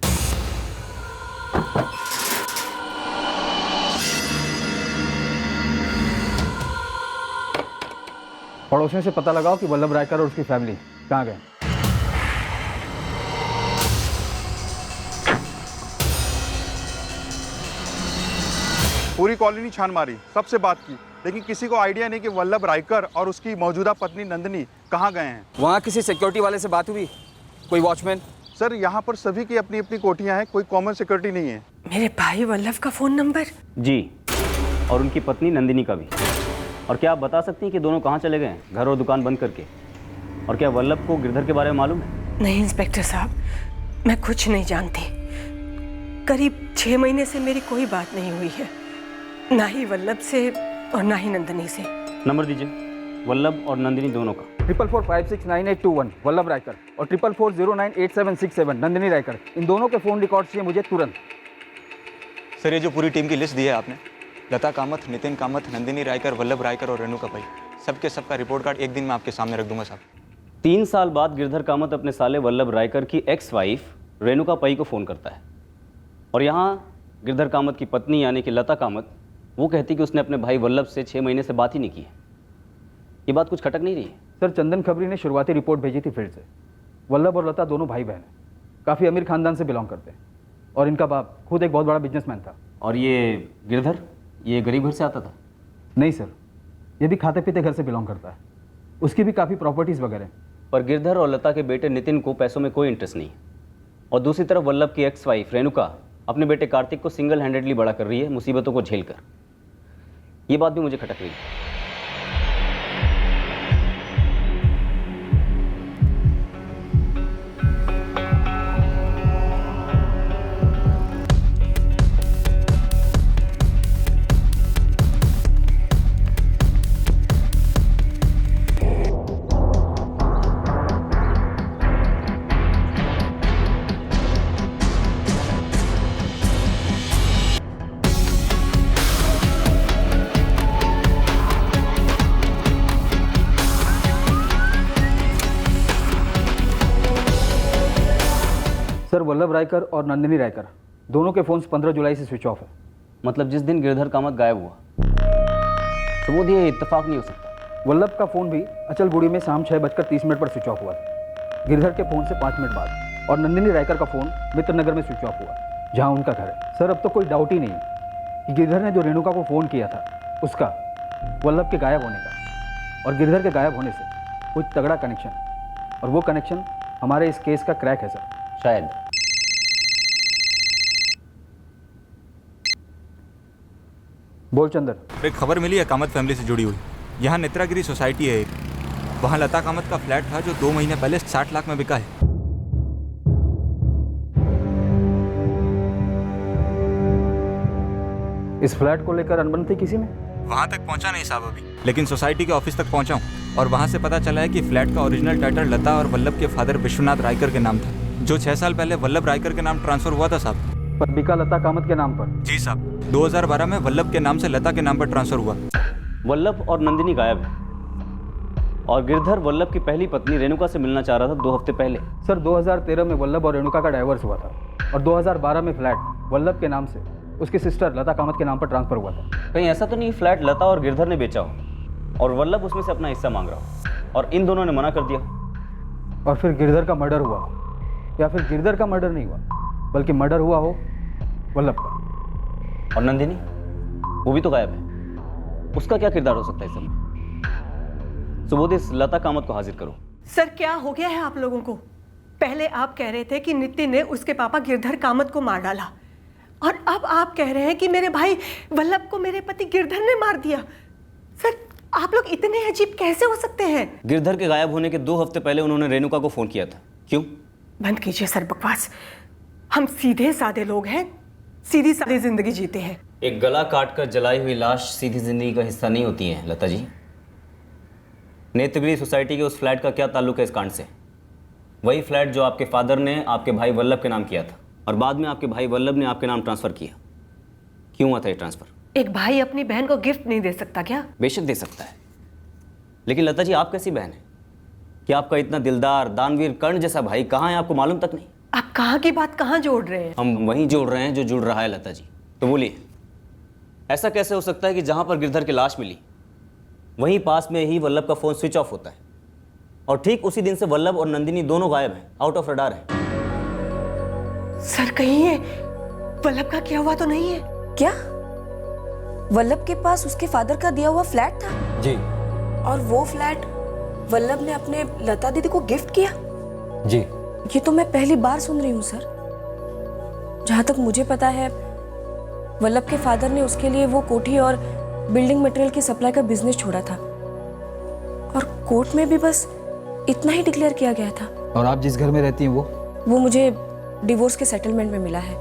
पड़ोसियों से पता लगाओ कि वल्लभ रायकर और उसकी फैमिली कहाँ गए। पूरी कॉलोनी छान मारी, सबसे बात की, लेकिन किसी को आइडिया नहीं कि वल्लभ रायकर और उसकी मौजूदा पत्नी नंदिनी कहाँ गए हैं। वहाँ किसी सिक्योरिटी वाले से बात हुई? कोई वॉचमैन? सर, यहाँ पर सभी की अपनी अपनी कोठियाँ हैं, कोई कॉमन सिक्योरिटी नहीं है। मेरे भाई वल्लभ का फ़ोन नंबर? जी, और उनकी पत्नी नंदिनी का भी। और क्या आप बता सकती हैं कि दोनों कहाँ चले गए हैं घर और दुकान बंद करके? और क्या वल्लभ को गिरधर के बारे में मालूम है? नहीं इंस्पेक्टर साहब, मैं कुछ नहीं जानती। करीब 6 महीने से मेरी कोई बात नहीं हुई है, ना ही वल्लभ से और ना ही नंदिनी से। नंबर दीजिए। वल्लभ और नंदिनी दोनों का। 44456981 वल्लभ रायकर और 4440988767 नंदिनी रायकर, इन दोनों के फ़ोन रिकॉर्ड चाहिए मुझे तुरंत। सर ये जो पूरी टीम की लिस्ट दी है आपने, लता कामत, नितिन कामत, नंदिनी रायकर, वल्लभ रायकर और रेणुका पई, सबके सबका रिपोर्ट कार्ड एक दिन में आपके सामने रख दूंगा साहब। 3 साल बाद गिरधर कामत अपने साले वल्लभ रायकर की एक्स वाइफ रेणुका पई को फ़ोन करता है, और यहाँ गिरधर कामत की पत्नी यानी कि लता कामत वो कहती कि उसने अपने भाई वल्लभ से 6 महीने से बात ही नहीं की है। ये बात कुछ खटक नहीं रही है? सर चंदन खबरी ने शुरुआती रिपोर्ट भेजी थी फील्ड से। वल्लभ और लता दोनों भाई बहन हैं, काफ़ी अमीर खानदान से बिलोंग करते हैं, और इनका बाप खुद एक बहुत बड़ा बिजनेसमैन था। और ये गिरधर, ये गरीब घर से आता था? नहीं सर, ये भी खाते पीते घर से बिलोंग करता है, उसकी भी काफ़ी प्रॉपर्टीज़ वगैरह हैं। पर गिरधर और लता के बेटे नितिन को पैसों में कोई इंटरेस्ट नहीं है, और दूसरी तरफ वल्लभ की एक्स वाइफ रेणुका अपने बेटे कार्तिक को सिंगल हैंडेडली बड़ा कर रही है, मुसीबतों को झेल कर। ये बात भी मुझे खटक रही है। सर वल्लभ रायकर और नंदिनी रायकर दोनों के फ़ोन्स 15 जुलाई से स्विच ऑफ है। मतलब जिस दिन गिरधर कामत गायब हुआ, तो वो ये इत्तेफाक नहीं हो सकता। वल्लभ का फ़ोन भी अचलबुड़ी में शाम 6:30 पर स्विच ऑफ हुआ था, गिरधर के फ़ोन से 5 मिनट बाद, और नंदिनी रायकर का फ़ोन मित्रनगर में स्विच ऑफ हुआ, जहाँ उनका घर है। सर अब तो कोई डाउट ही नहीं है कि गिरधर ने जो रेणुका को फ़ोन किया था उसका वल्लभ के गायब होने का और गिरधर के गायब होने से कोई तगड़ा कनेक्शन है, और वो कनेक्शन हमारे इस केस का क्रैक है सर। शायद। बोल चंदन। एक खबर मिली है कामत फैमिली से जुड़ी हुई। यहाँ नेत्रागिरी सोसाइटी है एक, वहाँ लता कामत का फ्लैट था जो 2 महीने पहले 60 लाख में बिका है। इस फ्लैट को लेकर अनबन थी किसी में? वहाँ तक पहुँचा नहीं साहब अभी, लेकिन सोसाइटी के ऑफिस तक पहुँचा हूँ, और वहाँ से पता चला है कि फ्लैट का ओरिजिनल टाइटल लता और वल्लभ के फादर विश्वनाथ रायकर के नाम था, जो 6 साल पहले वल्लभ रायकर के नाम ट्रांसफर हुआ था साहब। पर बिका लता कामत के नाम पर? जी साहब, 2012 में वल्लभ के नाम से लता के नाम पर ट्रांसफर हुआ। वल्लभ और नंदिनी गायब है, और गिरधर वल्लभ की पहली पत्नी रेणुका से मिलना चाह रहा था 2 हफ्ते पहले। सर 2013 में वल्लभ और रेणुका का डाइवोर्स हुआ था, और 2012 में फ्लैट वल्लभ के नाम से उसकी सिस्टर लता कामत के नाम पर ट्रांसफर हुआ था। कहीं ऐसा तो नहीं फ्लैट लता और गिरधर ने बेचा हो और वल्लभ उसमें से अपना हिस्सा मांग रहा हो और इन दोनों ने मना कर दिया, और फिर गिरधर का मर्डर हुआ हो, या फिर गिरधर का मर्डर नहीं हुआ बल्कि मर्डर हुआ हो वल्लभ का। और नंदिनी, वो भी तो गायब है, उसका क्या किरदार हो सकता है इस सब में? सुबोध इस लता कामत को हाजिर करो। सर क्या हो गया है आप लोगों को? पहले आप कह रहे थे कि नितिन ने उसके पापा गिरधर कामत को मार डाला, और अब आप कह रहे हैं कि मेरे भाई वल्लभ को मेरे पति गिरधर ने मार दिया। सर आप लोग इतने अजीब कैसे हो सकते हैं? गिरधर के गायब होने के 2 हफ्ते पहले उन्होंने रेणुका को फोन किया था। क्यों? बंद कीजिए सर बकवास। हम सीधे साधे लोग हैं, सीधी सादी जिंदगी जीते हैं। एक गला काटकर जलाई हुई लाश सीधी जिंदगी का हिस्सा नहीं होती है लता जी। नेत्रगिरी सोसाइटी के उस फ्लैट का क्या ताल्लुक है इस कांड से? वही फ्लैट जो आपके फादर ने आपके भाई वल्लभ के नाम किया था, और बाद में आपके भाई वल्लभ ने आपके नाम ट्रांसफर किया। क्यों हुआ था ये ट्रांसफर? एक भाई अपनी बहन को गिफ्ट नहीं दे सकता क्या? बेशक दे सकता है, लेकिन लता जी आप कैसी बहन है कि आपका इतना दिलदार दानवीर कर्ण जैसा भाई कहाँ है आपको मालूम तक नहीं? आप कहाँ की बात कहाँ जोड़ रहे हैं? हम वहीं जोड़ रहे हैं जो जुड़ रहा है लता जी। तो बोलिए, ऐसा कैसे हो सकता है कि जहां पर गिरधर की लाश मिली वहीं पास में ही वल्लभ का फोन स्विच ऑफ होता है, और ठीक उसी दिन से वल्लभ और नंदिनी दोनों गायब हैं, आउट ऑफ रडार हैं। सर कहीं ये वल्लभ का किया हुआ तो नहीं है? क्या वल्लभ के पास उसके फादर का दिया हुआ फ्लैट था? जी। और वो फ्लैट वल्लभ ने अपने लता दीदी को गिफ्ट किया? जी। ये तो मैं पहली बार सुन रही हूँ सर। जहाँ तक मुझे पता है वल्लभ के फादर ने उसके लिए वो कोठी और बिल्डिंग मटेरियल की सप्लाई का बिजनेस छोड़ा था, और कोर्ट में भी बस इतना ही डिक्लेयर किया गया था। और आप जिस घर में रहती हैं वो मुझे डिवोर्स के सेटलमेंट में मिला है,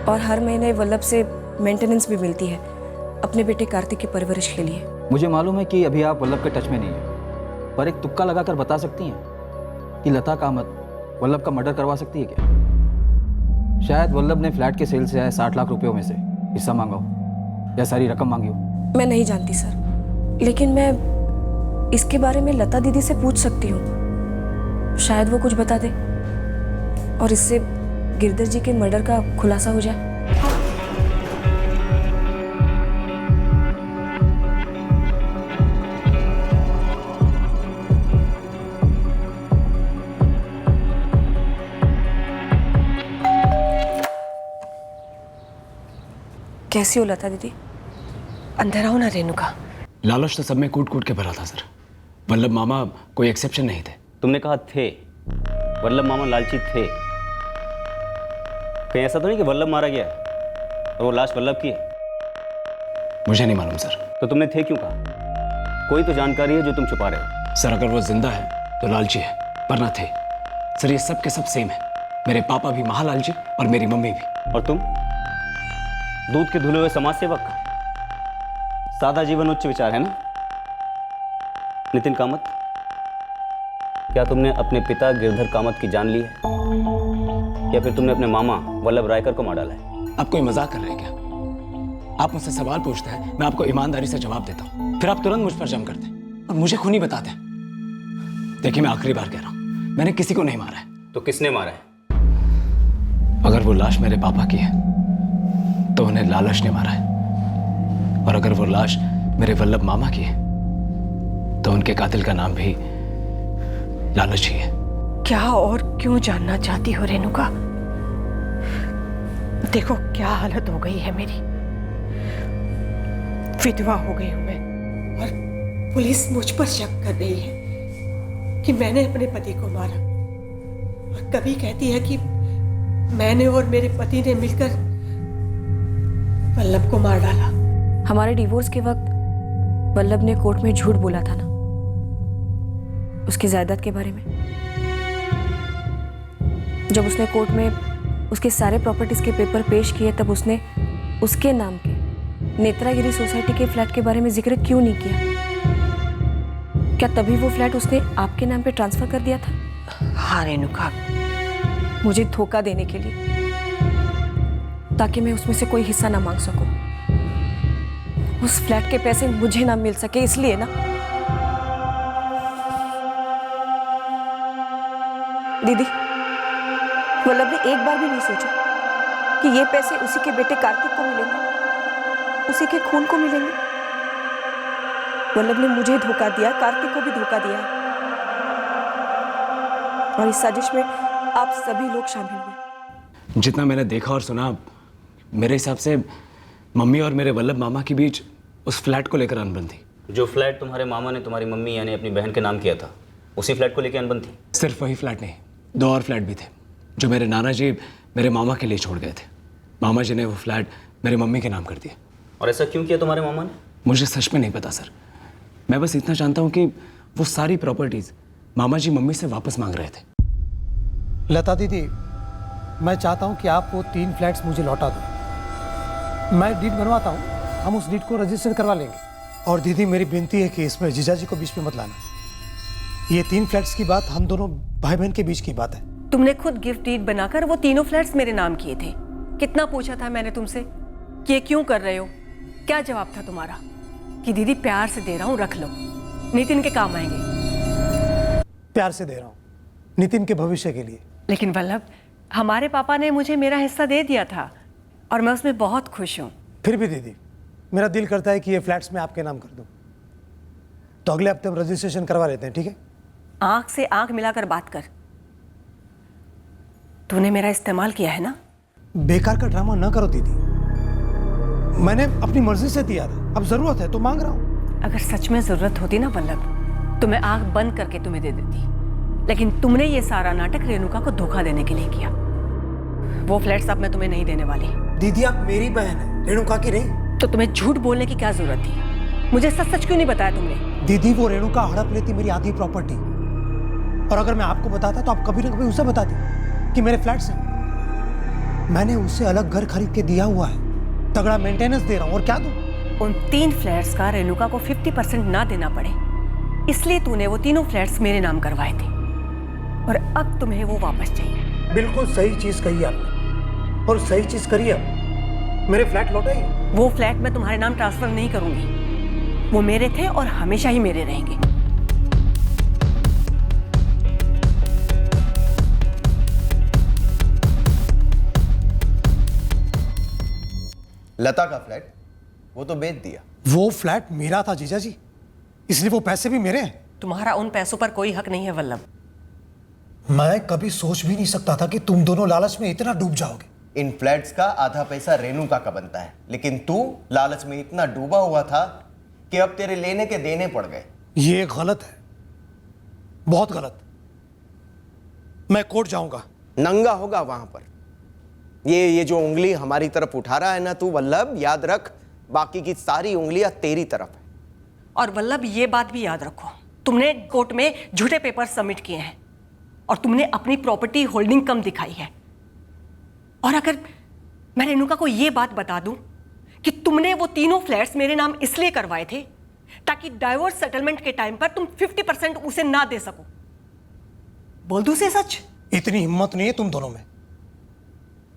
और हर महीने वल्लभ से मेंटेनेंस भी मिलती है अपने बेटे कार्तिक की परवरिश के लिए। मुझे मालूम है कि अभी आप वल्लभ के टच में नहीं है, पर एक तुक्का लगाकर बता सकती हैं कि लता कामत वल्लभ का मर्डर करवा सकती है क्या? शायद वल्लभ ने फ्लैट के सेल से आए 60 लाख रुपयों में से हिस्सा मांगा हो या सारी रकम मांगी हो। मैं नहीं जानती सर, लेकिन मैं इसके बारे में लता दीदी से पूछ सकती हूँ। शायद वो कुछ बता दे और इससे गिरधर जी के मर्डर का खुलासा हो जाए। कैसी हो लता दीदी? अंदर आओ ना रेणुका। लालच तो सब में कूट कूट के भरा था सर। वल्लभ मामा कोई एक्सेप्शन नहीं थे। तुमने कहा थे, वल्लभ मामा लालची थे। कहीं ऐसा तो नहीं कि वल्लभ मारा गया और वो लाश वल्लभ की है? मुझे नहीं मालूम सर। तो तुमने थे क्यों कहा? कोई तो जानकारी है जो तुम छुपा रहे हो। सर अगर वो जिंदा है तो लालची है, वरना थे। सर ये सब के सब सेम है। मेरे पापा भी महालालची और मेरी मम्मी भी। और तुम दूध के धुले हुए समाज सेवक, सादा जीवन उच्च विचार है ना? नितिन कामत, क्या तुमने अपने पिता गिरधर कामत की जान ली है या फिर तुमने अपने मामा वल्लभ रायकर को मार डाला है? आप कोई मजाक कर रहे हैं क्या? आप मुझसे सवाल पूछते हैं, मैं आपको ईमानदारी से जवाब देता हूँ, फिर आप तुरंत मुझ पर जम करते हैं और मुझे खूनी बताते हैं। देखिए मैं आखिरी बार कह रहा हूँ, मैंने किसी को नहीं मारा है। तो किसने मारा है? अगर वो लाश मेरे पापा की है तो उन्हें लालच ने मारा है, और अगर वो लाश मेरे वल्लभ मामा की है तो उनके कातिल का नाम भी लालच ही है। क्या और क्यों जानना चाहती हो रेणुका? देखो क्या हालत हो गई है मेरी, विधवा हो गई हूं मैं और पुलिस मुझ पर शक कर रही है कि मैंने अपने पति को मारा, और कभी कहती है कि मैंने और मेरे पति ने मिलकर वल्लभ को मार डाला। हमारे डिवोर्स के वक्त वल्लभ ने कोर्ट में झूठ बोला था ना, उसकी जायदाद के बारे में। जब उसने कोर्ट में उसके सारे प्रॉपर्टीज के पेपर पेश किए तब उसने उसके नाम के नेत्रागिरी सोसाइटी के फ्लैट के बारे में जिक्र क्यों नहीं किया? क्या तभी वो फ्लैट उसने आपके नाम पे ट्रांसफर कर दिया था? हाँ रेणुका, मुझे धोखा देने के लिए, ताकि मैं उसमें से कोई हिस्सा ना मांग सकूं। उस फ्लैट के पैसे मुझे ना मिल सके इसलिए ना। दीदी, वल्लभ ने एक बार भी नहीं सोचा कि ये पैसे उसी के बेटे कार्तिक को मिलेंगे, उसी के खून को मिलेंगे। वल्लभ ने मुझे धोखा दिया, कार्तिक को भी धोखा दिया, और इस साजिश में आप सभी लोग शामिल हुए। जितना मैंने देखा और सुना, मेरे हिसाब से मम्मी और मेरे वल्लभ मामा के बीच उस फ्लैट को लेकर अनबन थी। जो फ्लैट तुम्हारे मामा ने तुम्हारी मम्मी यानी अपनी बहन के नाम किया था, उसी फ्लैट को लेकर अनबन थी? सिर्फ वही फ्लैट नहीं, 2 और फ्लैट भी थे जो मेरे नाना जी मेरे मामा के लिए छोड़ गए थे। मामा जी ने वो फ्लैट मेरे मम्मी के नाम कर दिया। और ऐसा क्यों किया तुम्हारे मामा ने? मुझे सच में नहीं पता सर। मैं बस इतना जानता हूँ कि वो सारी प्रॉपर्टीज मामा जी मम्मी से वापस मांग रहे थे। लता दीदी, मैं चाहता हूँ कि आप वो 3 फ्लैट्स मुझे लौटा दो। मैं डीड बनवाता हूँ, हम उस डीड को रजिस्टर करवा लेंगे। और दीदी मेरी विनती है कि इसमें जीजाजी को बीच में मत लाना। ये 3 फ्लैट्स की बात हम दोनों भाई बहन के बीच की बात है। तुमने खुद गिफ्ट डीड बनाकर वो तीनों फ्लैट्स मेरे नाम किए थे। कितना पूछा था मैंने तुमसे कि ये क्यों कर रहे हो? क्या जवाब था तुम्हारा? कि दीदी प्यार से दे रहा हूँ, रख लो, नितिन के काम आएंगे। प्यार से दे रहा हूँ, नितिन के भविष्य के लिए। लेकिन वल्लभ, हमारे पापा ने मुझे मेरा हिस्सा दे दिया था और मैं उसमें बहुत खुश हूँ। फिर भी दीदी, मेरा दिल करता है कि ये फ्लैट्स मैं आपके नाम कर दूँ। तो अगले हफ्ते हम रजिस्ट्रेशन करवा लेते हैं, ठीक है? आंख से आंख मिलाकर बात कर। तूने मेरा इस्तेमाल किया है ना? बेकार का ड्रामा ना करो दीदी, मैंने अपनी मर्जी से दिया था, अब जरूरत है तो मांग रहा हूँ। अगर सच में जरूरत होती ना वल्लभ, तो मैं आंख बंद करके तुम्हें दे देती, लेकिन तुमने ये सारा नाटक रेणुका को धोखा देने के लिए किया। वो फ्लैट्स अब मैं तुम्हें नहीं देने वाली। दीदी आप मेरी बहन है, रेणुका की नहीं। तो तुम्हें झूठ बोलने की क्या जरूरत थी? मुझे सच सच क्यों नहीं बताया तुमने? दीदी वो रेणुका हड़प लेती मेरी आधी प्रॉपर्टी, और अगर मैं आपको बताता तो आप कभी ना कभी उसे बताती कि मेरे फ्लैट्स हैं। मैंने उसे अलग घर खरीद के दिया हुआ है, तगड़ा मेंटेनेंस दे रहा हूँ, और क्या दूं? उन 3 फ्लैट्स का रेणुका को 50% ना देना पड़े, इसलिए तूने वो तीनों फ्लैट्स मेरे नाम करवाए थे और अब तुम्हें वो वापस चाहिए। बिल्कुल सही चीज कही आपने और सही चीज करी अब। मेरे फ्लैट लौटाइए। वो फ्लैट मैं तुम्हारे नाम ट्रांसफर नहीं करूंगी, वो मेरे थे और हमेशा ही मेरे रहेंगे। लता का फ्लैट वो तो बेच दिया। वो फ्लैट मेरा था जीजा जी, इसलिए वो पैसे भी मेरे हैं। तुम्हारा उन पैसों पर कोई हक नहीं है वल्लभ। मैं कभी सोच भी नहीं सकता था कि तुम दोनों लालच में इतना डूब जाओगे। इन फ्लैट्स का आधा पैसा रेणुका का बनता है, लेकिन तू लालच में इतना डूबा हुआ था कि अब तेरे लेने के देने पड़ गए। ये गलत है, बहुत गलत। मैं कोर्ट जाऊंगा। नंगा होगा वहां पर। ये जो उंगली हमारी तरफ उठा रहा है ना तू वल्लभ, याद रख बाकी की सारी उंगलियां तेरी तरफ है। और वल्लभ ये बात भी याद रखो, तुमने कोर्ट में झूठे पेपर सबमिट किए हैं और तुमने अपनी प्रॉपर्टी होल्डिंग कम दिखाई है। और अगर मैं रेणुका को ये बात बता दूं कि तुमने वो तीनों फ्लैट्स मेरे नाम इसलिए करवाए थे ताकि डाइवोर्स सेटलमेंट के टाइम पर तुम 50% उसे ना दे सको, बोल दूं से सच? इतनी हिम्मत नहीं है तुम दोनों में।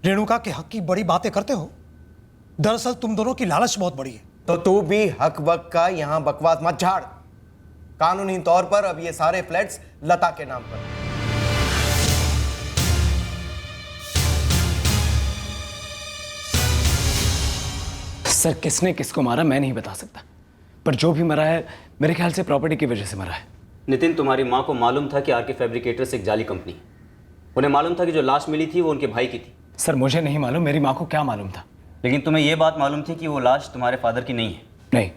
रेणुका के हक की बड़ी बातें करते हो, दरअसल तुम दोनों की लालच बहुत बड़ी है। तो तू भी हक वक का यहां बकवास मत झाड़। कानूनी तौर पर अब ये सारे फ्लैट्स लता के नाम पर। सर किसने किसको मारा मैं नहीं बता सकता, पर जो भी मरा है मेरे ख्याल से प्रॉपर्टी की वजह से मरा है। नितिन, तुम्हारी माँ को मालूम था कि आरके फैब्रिकेटर्स एक जाली कंपनी है। उन्हें मालूम था कि जो लाश मिली थी वो उनके भाई की थी। सर मुझे नहीं मालूम मेरी माँ को क्या मालूम था। लेकिन तुम्हें यह बात मालूम थी कि वो लाश तुम्हारे फादर की नहीं है। नहीं,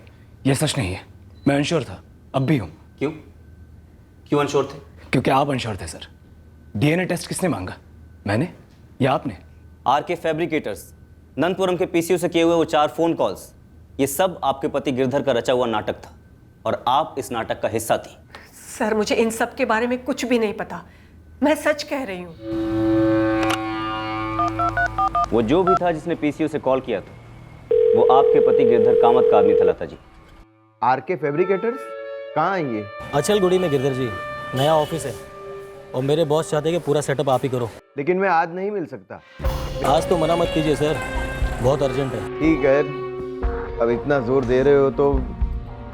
ये सच नहीं है। मैं अनश्योर था, अब भी हूँ। क्यों क्यों अनश्योर थे? क्योंकि आप अनश्योर थे सर। डीएनए टेस्ट किसने मांगा, मैंने या आपने? आरके फैब्रिकेटर्स, नंदपुरम के पीसीओ से किए हुए वो 4 फोन कॉल्स, ये सब आपके पति गिरधर का रचा हुआ नाटक था और आप इस नाटक का हिस्सा थी। सर मुझे इन सब के बारे में कुछ भी नहीं पता, मैं सच कह रही हूँ। वो जो भी था जिसने पीसीओ से कॉल किया था वो आपके पति गिरधर कामत का आदमी था लता जी। आरके फैब्रिकेटर्स कहाँ है ये? अचलगुड़ी में गिरधर जी, नया ऑफिस है और मेरे बॉस चाहते हैं कि पूरा सेटअप आप ही करो। लेकिन मैं आज नहीं मिल सकता। आज तो मना मत कीजिए सर, बहुत अर्जेंट है। ठीक है, अब इतना जोर दे रहे हो तो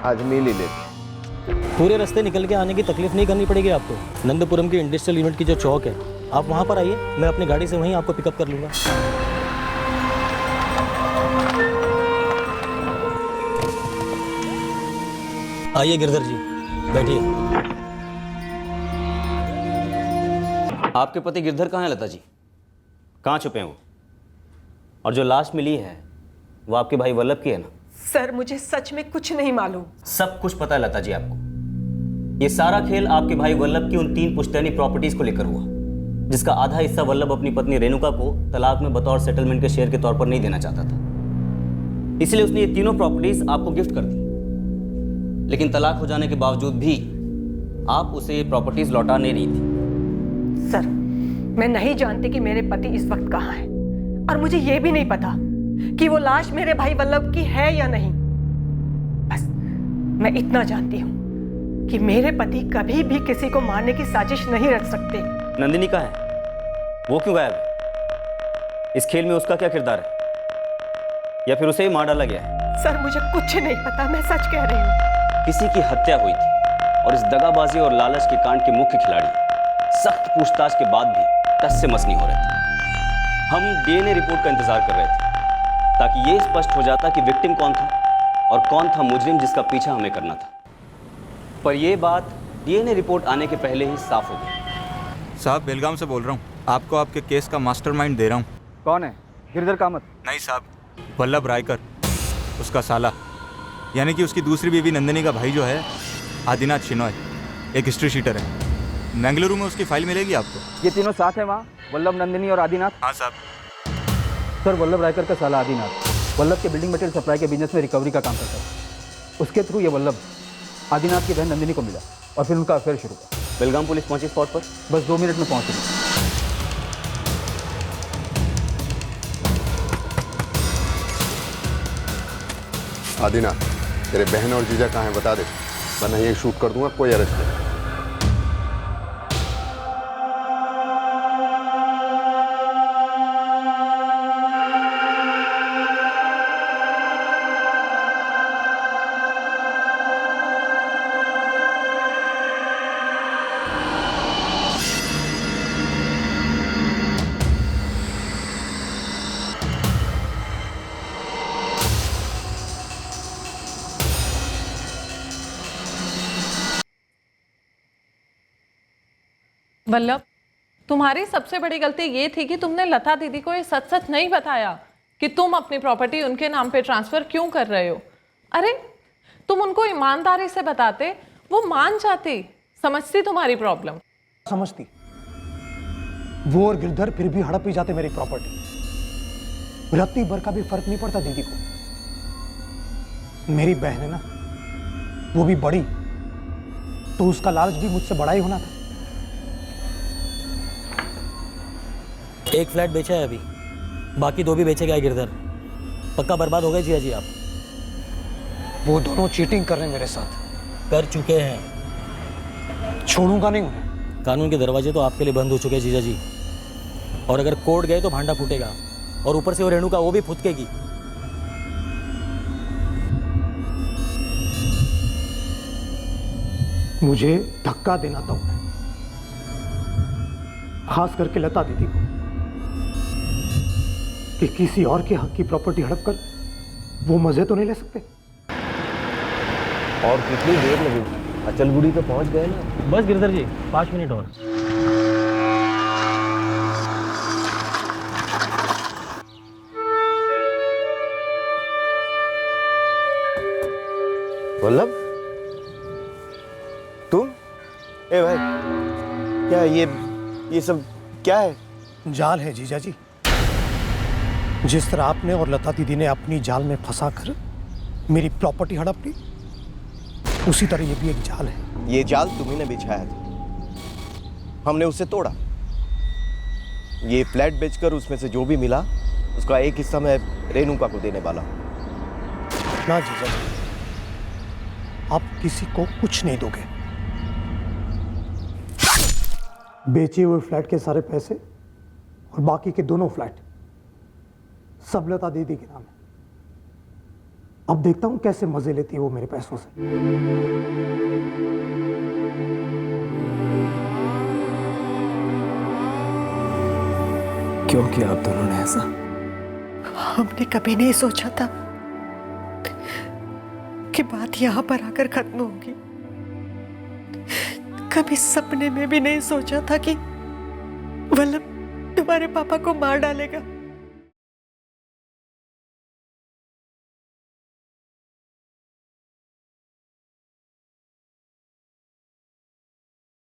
आज मिल ही लेते। पूरे रास्ते निकल के आने की तकलीफ नहीं करनी पड़ेगी आपको। नंदपुरम की इंडस्ट्रियल यूनिट की जो चौक है, आप वहाँ पर आइए, मैं अपनी गाड़ी से वहीं आपको पिकअप कर लूँगा। आइए गिरधर जी, बैठिए। आपके पति गिरधर कहाँ है लता जी? कहाँ छुपे हैं वो? और जो लाश मिली है वो आपके भाई वल्लभ की है ना? सर मुझे सच में कुछ नहीं मालूम। सब कुछ पता है लता जी आपको। ये सारा खेल आपके भाई वल्लभ की उन 3 पुश्तैनी प्रॉपर्टीज को लेकर हुआ, जिसका आधा हिस्सा वल्लभ अपनी पत्नी रेणुका को तलाक में बतौर सेटलमेंट के शेयर के तौर पर नहीं देना चाहता था। इसलिए उसने ये तीनों प्रॉपर्टीज आपको गिफ्ट कर दी। लेकिन तलाक हो जाने के बावजूद भी आप उसे ये प्रॉपर्टीज लौटा नहीं रही थी। सर मैं नहीं जानती कि मेरे पति इस वक्त कहाँ है, और मुझे यह भी नहीं पता कि वो लाश मेरे भाई वल्लभ की है या नहीं। बस मैं इतना जानती हूँ कि मेरे पति कभी भी किसी को मारने की साजिश नहीं रच सकते। नंदिनी कहाँ है? वो क्यों गायब है? इस खेल में उसका क्या किरदार है, या फिर उसे ही मार डाला गया है? सर मुझे कुछ नहीं पता, मैं सच कह रही हूँ। किसी की हत्या हुई थी और इस दगाबाजी और लालच के कांड के मुख्य खिलाड़ी सख्त पूछताछ के बाद भी टस से मस नहीं हो रहे थे। हम डीएनए रिपोर्ट का इंतजार कर रहे थे ताकि ये स्पष्ट हो जाता कि विक्टिम कौन था और कौन था मुजरिम जिसका पीछा हमें करना था। पर यह बात डीएनए रिपोर्ट आने के पहले ही साफ हो गई। साहब बेलगाम से बोल रहा हूँ, आपको आपके केस का मास्टरमाइंड दे रहा हूँ। कौन है? गिरधर कामत? नहीं साहब, वल्लभ रायकर, उसका साला, यानी कि उसकी दूसरी बीवी नंदिनी का भाई जो है आदिनाथ शिनॉय, एक हिस्ट्री शीटर है। बेंगलुरु में उसकी फाइल मिलेगी आपको। ये तीनों साथ हैं वहाँ, वल्लभ, नंदिनी और आदिनाथ? हाँ साहब। सर वल्लभ रायकर का साला आदिनाथ वल्लभ के बिल्डिंग मटेरियल सप्लाई के बिजनेस में रिकवरी का काम करता है। उसके थ्रू ये वल्लभ आदिनाथ की बहन नंदिनी को मिला और फिर उनका अफेयर शुरू हुआ। बेलगाम पुलिस पहुंची स्पॉट पर? बस 2 मिनट में पहुंच गई। आदिना, तेरे बहन और जीजा कहाँ हैं बता दे, वरना ये शूट कर दूंगा, कोई अरेस्ट नहीं। वल्लभ, तुम्हारी सबसे बड़ी गलती ये थी कि तुमने लता दीदी को ये सच सच नहीं बताया कि तुम अपनी प्रॉपर्टी उनके नाम पे ट्रांसफर क्यों कर रहे हो। अरे तुम उनको ईमानदारी से बताते, वो मान जाती, समझती तुम्हारी प्रॉब्लम। समझती, वो और गिरधर फिर भी हड़प ही जाते मेरी प्रॉपर्टी। रत्ती भर का भी फर्क नहीं पड़ता दीदी को। मेरी बहन है ना, वो भी बड़ी, तो उसका लालच भी मुझसे बड़ा ही होना था। एक फ्लैट बेचा है अभी, बाकी 2 भी बेचेगा गिरधर। पक्का बर्बाद हो गए जिया जी आप। वो दोनों चीटिंग कर रहे हैं मेरे साथ। कर चुके हैं। छोड़ूंगा नहीं उन्हें। कानून के दरवाजे तो आपके लिए बंद हो चुके हैं जीजा जी, और अगर कोर्ट गए तो भांडा फूटेगा, और ऊपर से वो रेणुका, वो भी फुदकेगी। मुझे धक्का देना था उन्हें, खास करके लता दीदी को, कि किसी और के हक की प्रॉपर्टी हड़प कर वो मजे तो नहीं ले सकते। और कितनी देर लगेगी? अचलगुड़ी तो पहुंच गए ना। बस गिरधर जी 5 मिनट और। वल्लभ, तुम? ए भाई, क्या ये सब क्या है? जाल है जीजा जी। जिस तरह आपने और लता दीदी ने अपनी जाल में फंसा कर मेरी प्रॉपर्टी हड़प ली, उसी तरह ये भी एक जाल है। ये जाल तुम्ही ने बिछाया था, हमने उसे तोड़ा। ये फ्लैट बेचकर उसमें से जो भी मिला, उसका एक हिस्सा मैं रेणुका को देने वाला हूं। ना जीजा जी, आप किसी को कुछ नहीं दोगे। बेचे हुए फ्लैट के सारे पैसे और बाकी के दोनों फ्लैट सब लता दीदी के नाम है। अब देखता हूं कैसे मजे लेती है वो मेरे पैसों से। क्यों किया आप दोनों ने ऐसा? हमने कभी नहीं सोचा था कि बात यहां पर आकर खत्म होगी। कभी सपने में भी नहीं सोचा था कि वल्लभ तुम्हारे पापा को मार डालेगा।